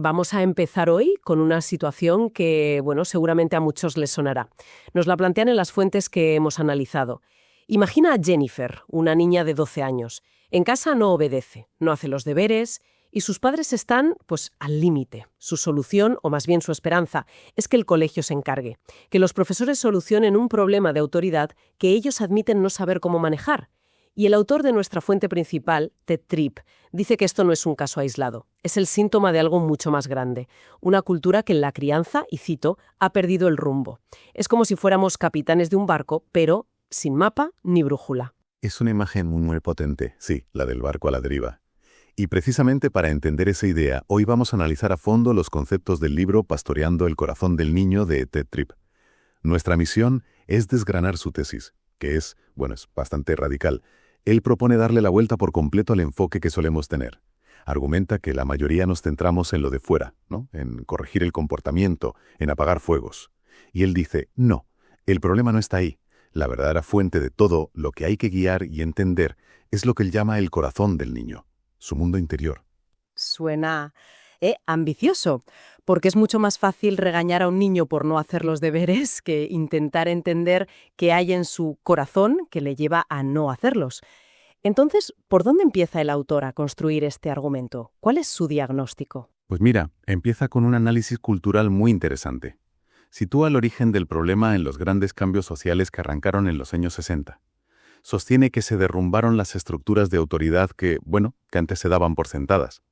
Vamos a empezar hoy con una situación que, bueno, seguramente a muchos les sonará. Nos la plantean en las fuentes que hemos analizado. Imagina a Jennifer, una niña de 12 años. En casa no obedece, no hace los deberes y sus padres están, pues, al límite. Su solución, o más bien su esperanza, es que el colegio se encargue, que los profesores solucionen un problema de autoridad que ellos admiten no saber cómo manejar. Y el autor de nuestra fuente principal, Ted Tripp, dice que esto no es un caso aislado, es el síntoma de algo mucho más grande, una cultura que en la crianza, y cito, ha perdido el rumbo. Es como si fuéramos capitanes de un barco, pero sin mapa ni brújula. Es una imagen muy potente, sí, la del barco a la deriva. Y precisamente para entender esa idea, hoy vamos a analizar a fondo los conceptos del libro Pastoreando el corazón del niño de Ted Tripp. Nuestra misión es desgranar su tesis, que es bastante radical. Él propone darle la vuelta por completo al enfoque que solemos tener. Argumenta que la mayoría nos centramos en lo de fuera, ¿no? En corregir el comportamiento, en apagar fuegos. Y él dice, no, el problema no está ahí. La verdadera fuente de todo lo que hay que guiar y entender es lo que él llama el corazón del niño, su mundo interior. Suena ambicioso, porque es mucho más fácil regañar a un niño por no hacer los deberes que intentar entender qué hay en su corazón que le lleva a no hacerlos. Entonces, ¿por dónde empieza el autor a construir este argumento? ¿Cuál es su diagnóstico? Pues mira, empieza con un análisis cultural muy interesante. Sitúa el origen del problema en los grandes cambios sociales que arrancaron en los años 60. Sostiene que se derrumbaron las estructuras de autoridad que antes se daban por sentadas.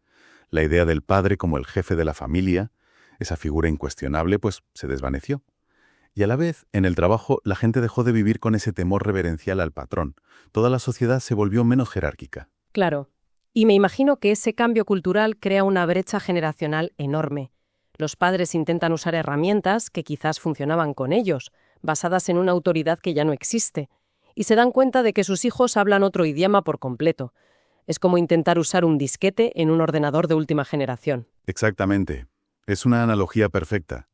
La idea del padre como el jefe de la familia, esa figura incuestionable, pues se desvaneció. Y a la vez, en el trabajo, la gente dejó de vivir con ese temor reverencial al patrón. Toda la sociedad se volvió menos jerárquica. Claro. Y me imagino que ese cambio cultural crea una brecha generacional enorme. Los padres intentan usar herramientas que quizás funcionaban con ellos, basadas en una autoridad que ya no existe, y se dan cuenta de que sus hijos hablan otro idioma por completo. Es como intentar usar un disquete en un ordenador de última generación. Exactamente. Es una analogía perfecta.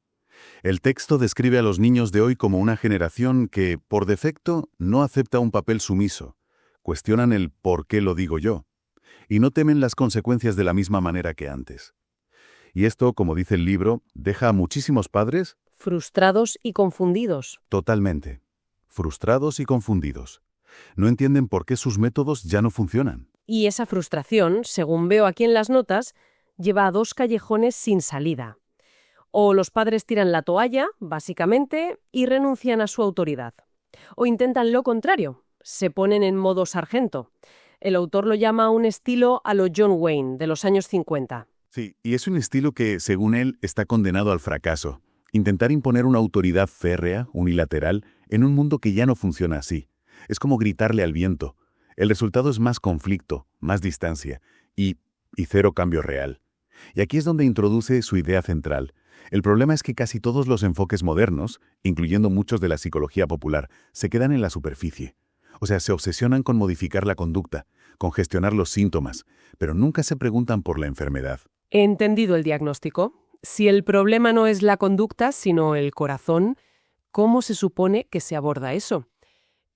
El texto describe a los niños de hoy como una generación que, por defecto, no acepta un papel sumiso. Cuestionan el ¿por qué lo digo yo? Y no temen las consecuencias de la misma manera que antes. Y esto, como dice el libro, deja a muchísimos padres frustrados y confundidos. Totalmente. Frustrados y confundidos. No entienden por qué sus métodos ya no funcionan. Y esa frustración, según veo aquí en las notas, lleva a 2 callejones sin salida. O los padres tiran la toalla, básicamente, y renuncian a su autoridad. O intentan lo contrario, se ponen en modo sargento. El autor lo llama un estilo a lo John Wayne, de los años 50. Sí, y es un estilo que, según él, está condenado al fracaso. Intentar imponer una autoridad férrea, unilateral, en un mundo que ya no funciona así. Es como gritarle al viento. El resultado es más conflicto, más distancia y cero cambio real. Y aquí es donde introduce su idea central. El problema es que casi todos los enfoques modernos, incluyendo muchos de la psicología popular, se quedan en la superficie. O sea, se obsesionan con modificar la conducta, con gestionar los síntomas, pero nunca se preguntan por la enfermedad. He entendido el diagnóstico. Si el problema no es la conducta, sino el corazón, ¿cómo se supone que se aborda eso?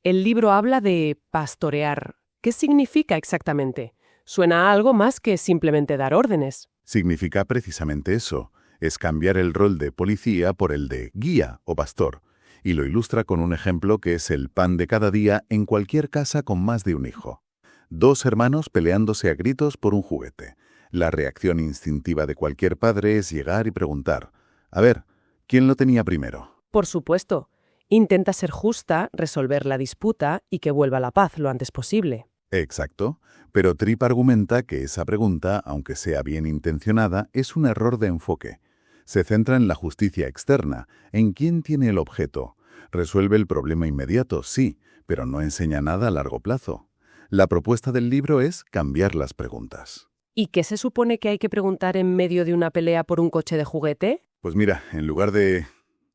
El libro habla de pastorear. ¿Qué significa exactamente? Suena a algo más que simplemente dar órdenes. Significa precisamente eso. Es cambiar el rol de policía por el de guía o pastor. Y lo ilustra con un ejemplo que es el pan de cada día en cualquier casa con más de un hijo. 2 hermanos peleándose a gritos por un juguete. La reacción instintiva de cualquier padre es llegar y preguntar, a ver, ¿quién lo tenía primero? Por supuesto. Intenta ser justa, resolver la disputa y que vuelva la paz lo antes posible. Exacto, pero Tripp argumenta que esa pregunta, aunque sea bien intencionada, es un error de enfoque. Se centra en la justicia externa, en quién tiene el objeto. Resuelve el problema inmediato, sí, pero no enseña nada a largo plazo. La propuesta del libro es cambiar las preguntas. ¿Y qué se supone que hay que preguntar en medio de una pelea por un coche de juguete? Pues mira, en lugar de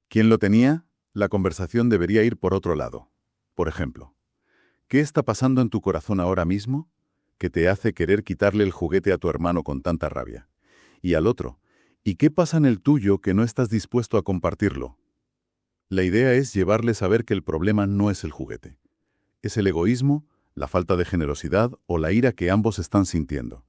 ¿quién lo tenía?, la conversación debería ir por otro lado. Por ejemplo, ¿qué está pasando en tu corazón ahora mismo que te hace querer quitarle el juguete a tu hermano con tanta rabia? Y al otro, ¿y qué pasa en el tuyo que no estás dispuesto a compartirlo? La idea es llevarles a ver que el problema no es el juguete. Es el egoísmo, la falta de generosidad o la ira que ambos están sintiendo.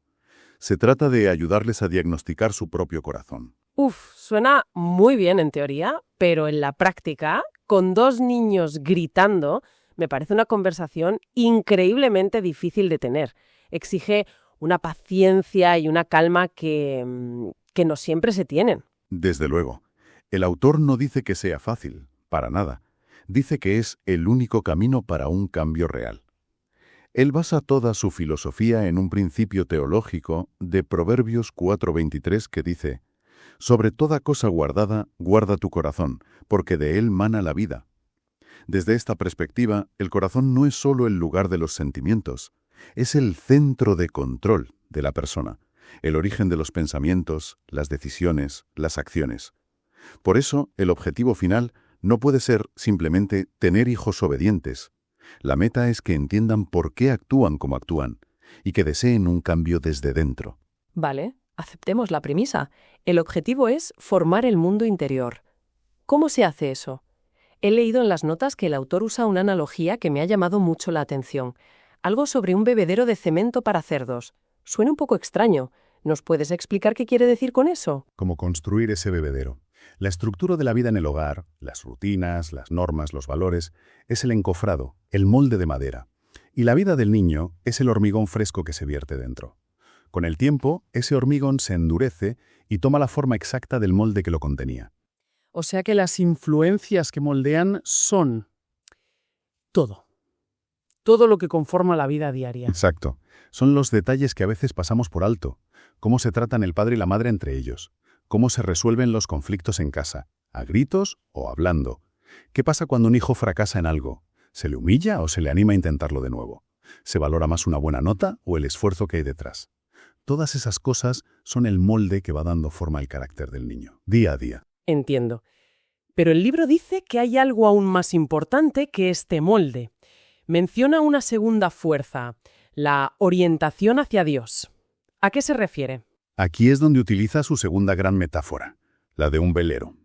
Se trata de ayudarles a diagnosticar su propio corazón. Uf, suena muy bien en teoría, pero en la práctica, con 2 niños gritando, me parece una conversación increíblemente difícil de tener. Exige una paciencia y una calma que no siempre se tienen. Desde luego, el autor no dice que sea fácil, para nada. Dice que es el único camino para un cambio real. Él basa toda su filosofía en un principio teológico de Proverbios 4:23 que dice: «Sobre toda cosa guardada, guarda tu corazón, porque de él mana la vida». Desde esta perspectiva, el corazón no es solo el lugar de los sentimientos, es el centro de control de la persona, el origen de los pensamientos, las decisiones, las acciones. Por eso, el objetivo final no puede ser simplemente tener hijos obedientes. La meta es que entiendan por qué actúan como actúan y que deseen un cambio desde dentro. Vale, aceptemos la premisa. El objetivo es formar el mundo interior. ¿Cómo se hace eso? He leído en las notas que el autor usa una analogía que me ha llamado mucho la atención. Algo sobre un bebedero de cemento para cerdos. Suena un poco extraño. ¿Nos puedes explicar qué quiere decir con eso? Cómo construir ese bebedero. La estructura de la vida en el hogar, las rutinas, las normas, los valores, es el encofrado, el molde de madera. Y la vida del niño es el hormigón fresco que se vierte dentro. Con el tiempo, ese hormigón se endurece y toma la forma exacta del molde que lo contenía. O sea que las influencias que moldean son todo. Todo lo que conforma la vida diaria. Exacto. Son los detalles que a veces pasamos por alto. Cómo se tratan el padre y la madre entre ellos. Cómo se resuelven los conflictos en casa, a gritos o hablando. ¿Qué pasa cuando un hijo fracasa en algo? ¿Se le humilla o se le anima a intentarlo de nuevo? ¿Se valora más una buena nota o el esfuerzo que hay detrás? Todas esas cosas son el molde que va dando forma al carácter del niño, día a día. Entiendo. Pero el libro dice que hay algo aún más importante que este molde. Menciona una segunda fuerza, la orientación hacia Dios. ¿A qué se refiere? Aquí es donde utiliza su segunda gran metáfora, la de un velero.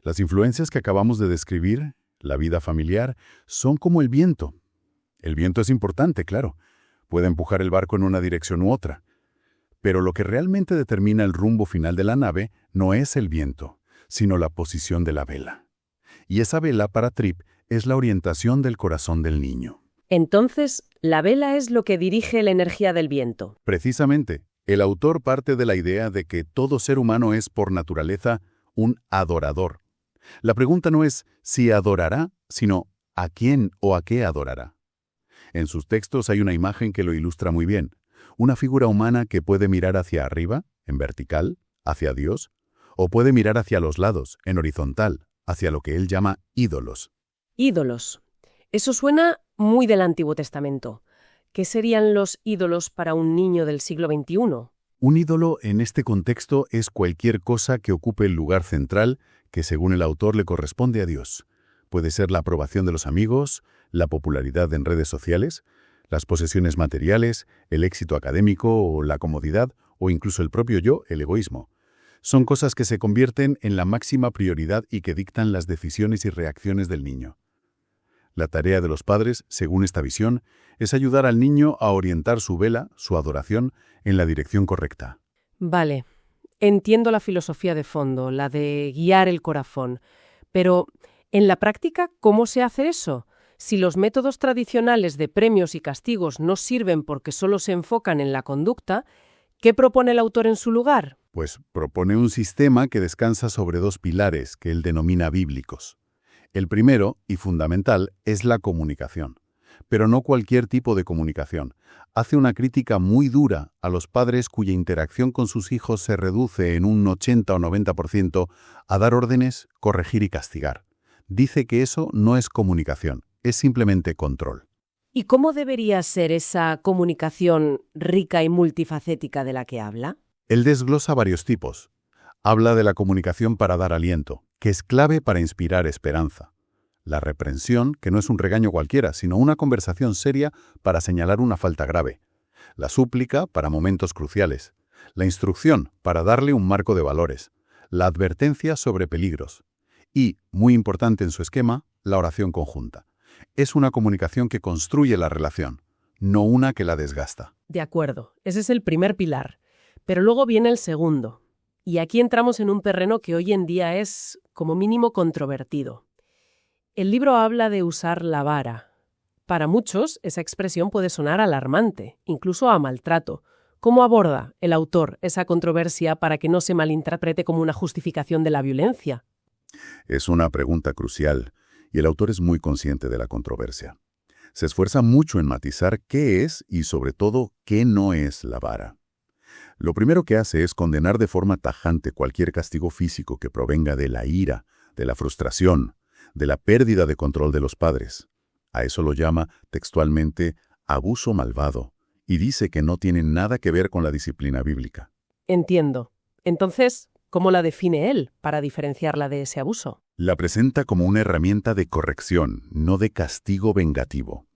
Las influencias que acabamos de describir, la vida familiar, son como el viento. El viento es importante, claro. Puede empujar el barco en una dirección u otra. Pero lo que realmente determina el rumbo final de la nave no es el viento, sino la posición de la vela. Y esa vela, para Tripp, es la orientación del corazón del niño. Entonces, la vela es lo que dirige la energía del viento. Precisamente, el autor parte de la idea de que todo ser humano es, por naturaleza, un adorador. La pregunta no es si adorará, sino ¿a quién o a qué adorará? En sus textos hay una imagen que lo ilustra muy bien. Una figura humana que puede mirar hacia arriba, en vertical, hacia Dios, o puede mirar hacia los lados, en horizontal, hacia lo que él llama ídolos. Ídolos. Eso suena muy del Antiguo Testamento. ¿Qué serían los ídolos para un niño del siglo XXI? Un ídolo en este contexto es cualquier cosa que ocupe el lugar central que según el autor le corresponde a Dios. Puede ser la aprobación de los amigos, la popularidad en redes sociales, las posesiones materiales, el éxito académico o la comodidad, o incluso el propio yo, el egoísmo. Son cosas que se convierten en la máxima prioridad y que dictan las decisiones y reacciones del niño. La tarea de los padres, según esta visión, es ayudar al niño a orientar su vela, su adoración, en la dirección correcta. Vale, entiendo la filosofía de fondo, la de guiar el corazón. Pero, en la práctica, ¿cómo se hace eso? Si los métodos tradicionales de premios y castigos no sirven porque solo se enfocan en la conducta, ¿qué propone el autor en su lugar? Pues propone un sistema que descansa sobre 2 pilares que él denomina bíblicos. El primero, y fundamental, es la comunicación. Pero no cualquier tipo de comunicación. Hace una crítica muy dura a los padres cuya interacción con sus hijos se reduce en un 80 o 90% a dar órdenes, corregir y castigar. Dice que eso no es comunicación, es simplemente control. ¿Y cómo debería ser esa comunicación rica y multifacética de la que habla? Él desglosa varios tipos. Habla de la comunicación para dar aliento, que es clave para inspirar esperanza. La reprensión, que no es un regaño cualquiera, sino una conversación seria para señalar una falta grave. La súplica, para momentos cruciales. La instrucción, para darle un marco de valores. La advertencia sobre peligros. Y, muy importante en su esquema, la oración conjunta. Es una comunicación que construye la relación, no una que la desgasta. De acuerdo, ese es el primer pilar. Pero luego viene el segundo. Y aquí entramos en un terreno que hoy en día es, como mínimo, controvertido. El libro habla de usar la vara. Para muchos, esa expresión puede sonar alarmante, incluso a maltrato. ¿Cómo aborda el autor esa controversia para que no se malinterprete como una justificación de la violencia? Es una pregunta crucial, y el autor es muy consciente de la controversia. Se esfuerza mucho en matizar qué es y, sobre todo, qué no es la vara. Lo primero que hace es condenar de forma tajante cualquier castigo físico que provenga de la ira, de la frustración, de la pérdida de control de los padres. A eso lo llama textualmente abuso malvado, y dice que no tiene nada que ver con la disciplina bíblica. Entiendo. Entonces, ¿cómo la define él para diferenciarla de ese abuso? La presenta como una herramienta de corrección, no de castigo vengativo.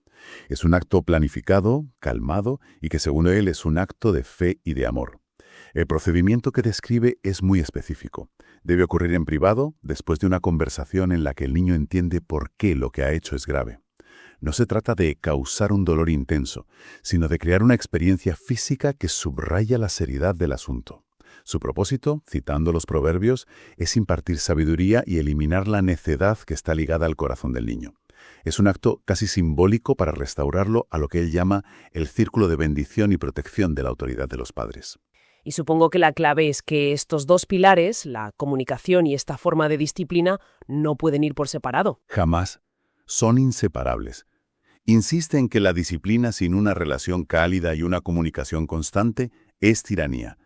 Es un acto planificado, calmado y que según él es un acto de fe y de amor. El procedimiento que describe es muy específico. Debe ocurrir en privado, después de una conversación en la que el niño entiende por qué lo que ha hecho es grave. No se trata de causar un dolor intenso, sino de crear una experiencia física que subraya la seriedad del asunto. Su propósito, citando los proverbios, es impartir sabiduría y eliminar la necedad que está ligada al corazón del niño. Es un acto casi simbólico para restaurarlo a lo que él llama el círculo de bendición y protección de la autoridad de los padres. Y supongo que la clave es que estos dos pilares, la comunicación y esta forma de disciplina, no pueden ir por separado. Jamás. Son inseparables. Insiste en que la disciplina sin una relación cálida y una comunicación constante es tiranía.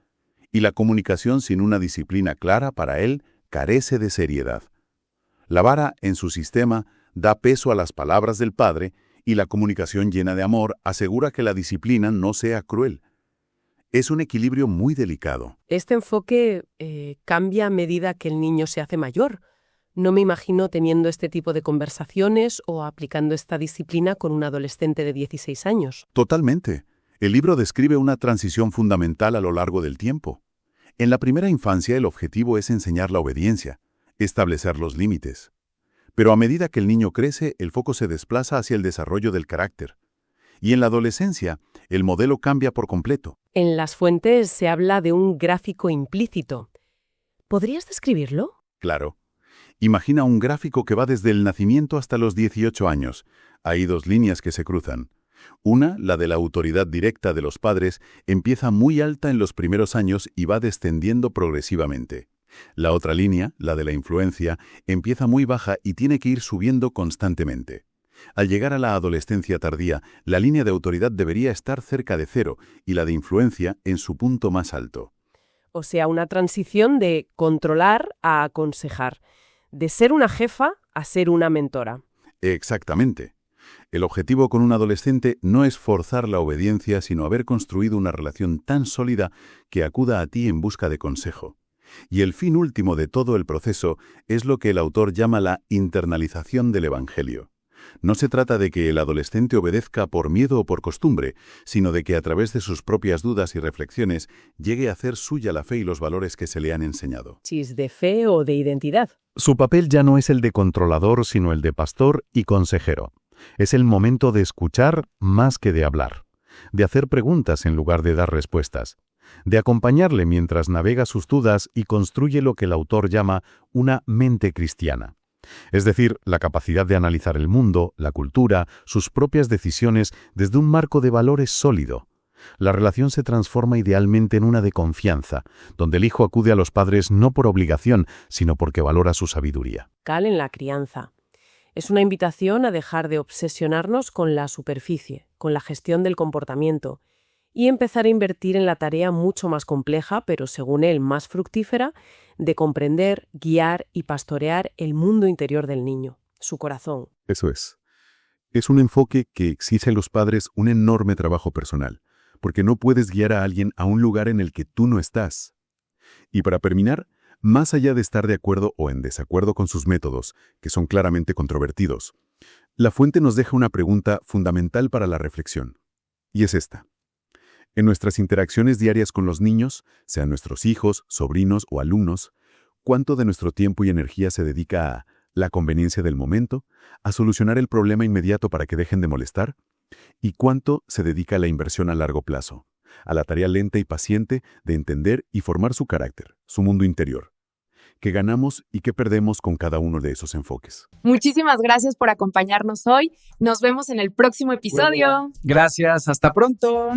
Y la comunicación sin una disciplina clara para él carece de seriedad. La vara, en su sistema, da peso a las palabras del padre y la comunicación llena de amor asegura que la disciplina no sea cruel. Es un equilibrio muy delicado. Este enfoque cambia a medida que el niño se hace mayor. No me imagino teniendo este tipo de conversaciones o aplicando esta disciplina con un adolescente de 16 años. Totalmente. El libro describe una transición fundamental a lo largo del tiempo. En la primera infancia el objetivo es enseñar la obediencia, establecer los límites. Pero a medida que el niño crece, el foco se desplaza hacia el desarrollo del carácter. Y en la adolescencia, el modelo cambia por completo. En las fuentes se habla de un gráfico implícito. ¿Podrías describirlo? Claro. Imagina un gráfico que va desde el nacimiento hasta los 18 años. Hay dos líneas que se cruzan. Una, la de la autoridad directa de los padres, empieza muy alta en los primeros años y va descendiendo progresivamente. La otra línea, la de la influencia, empieza muy baja y tiene que ir subiendo constantemente. Al llegar a la adolescencia tardía, la línea de autoridad debería estar cerca de cero y la de influencia en su punto más alto. O sea, una transición de controlar a aconsejar, de ser una jefa a ser una mentora. Exactamente. El objetivo con un adolescente no es forzar la obediencia, sino haber construido una relación tan sólida que acuda a ti en busca de consejo. Y el fin último de todo el proceso es lo que el autor llama la internalización del Evangelio. No se trata de que el adolescente obedezca por miedo o por costumbre, sino de que a través de sus propias dudas y reflexiones llegue a hacer suya la fe y los valores que se le han enseñado. ¿Es de fe o de identidad? Su papel ya no es el de controlador, sino el de pastor y consejero. Es el momento de escuchar más que de hablar, de hacer preguntas en lugar de dar respuestas, de acompañarle mientras navega sus dudas y construye lo que el autor llama una mente cristiana. Es decir, la capacidad de analizar el mundo, la cultura, sus propias decisiones desde un marco de valores sólido. La relación se transforma idealmente en una de confianza, donde el hijo acude a los padres no por obligación, sino porque valora su sabiduría. Cal en la crianza. Es una invitación a dejar de obsesionarnos con la superficie, con la gestión del comportamiento, y empezar a invertir en la tarea mucho más compleja, pero según él más fructífera, de comprender, guiar y pastorear el mundo interior del niño, su corazón. Eso es. Es un enfoque que exige a los padres un enorme trabajo personal, porque no puedes guiar a alguien a un lugar en el que tú no estás. Y para terminar, más allá de estar de acuerdo o en desacuerdo con sus métodos, que son claramente controvertidos, la fuente nos deja una pregunta fundamental para la reflexión. Y es esta. En nuestras interacciones diarias con los niños, sean nuestros hijos, sobrinos o alumnos, ¿cuánto de nuestro tiempo y energía se dedica a la conveniencia del momento, a solucionar el problema inmediato para que dejen de molestar, ¿Y cuánto se dedica a la inversión a largo plazo? A la tarea lenta y paciente de entender y formar su carácter, su mundo interior. ¿Qué ganamos y qué perdemos con cada uno de esos enfoques? Muchísimas gracias por acompañarnos hoy. Nos vemos en el próximo episodio. Gracias, hasta pronto.